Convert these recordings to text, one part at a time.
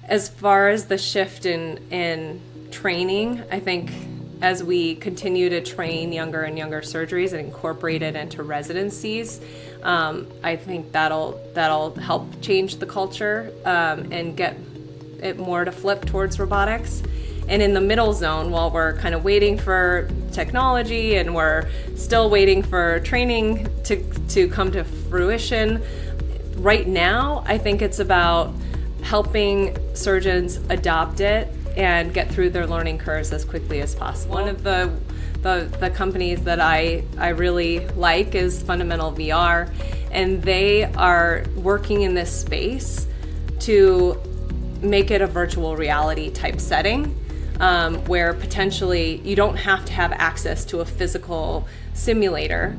As far as the shift in training, I think as we continue to train younger and younger surgeries and incorporate it into residencies, I think that'll help change the culture and get it more to flip towards robotics. And in the middle zone, while we're kind of waiting for technology and we're still waiting for training to come to fruition, right now I think it's about helping surgeons adopt it and get through their learning curves as quickly as possible. One of the companies that I really like is FundamentalVR, and they are working in this space to make it a virtual reality type setting, where potentially you don't have to have access to a physical simulator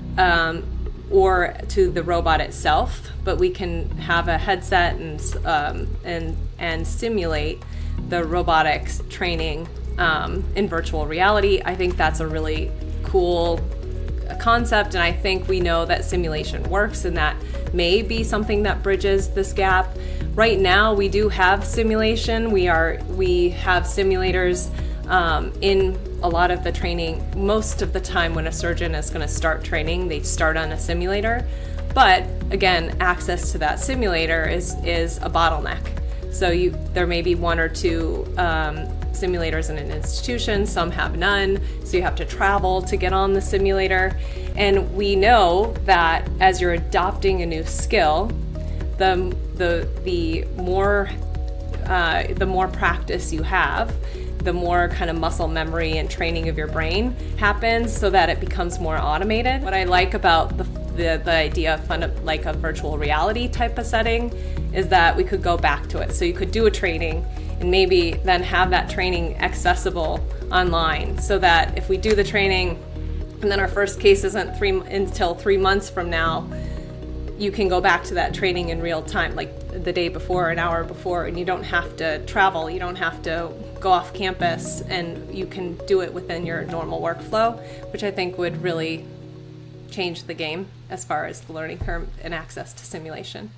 or to the robot itself, but we can have a headset and simulate the robotics training in virtual reality. I think that's a really cool concept, and I think we know that simulation works, and that may be something that bridges this gap. Right now, we do have simulation. We have simulators in a lot of the training. Most of the time when a surgeon is going to start training, they start on a simulator. But again, access to that simulator is a bottleneck. So there may be one or two simulators in an institution, some have none, so you have to travel to get on the simulator. And we know that as you're adopting a new skill, the more practice you have, the more kind of muscle memory and training of your brain happens, so that it becomes more automated. What I like about the idea of like a virtual reality type of setting is that we could go back to it. So you could do a training and maybe then have that training accessible online, so that if we do the training and then our first case isn't until 3 months from now, you can go back to that training in real time, like the day before, an hour before, and you don't have to travel, you don't have to go off campus, and you can do it within your normal workflow, which I think would really change the game as far as the learning curve and access to simulation.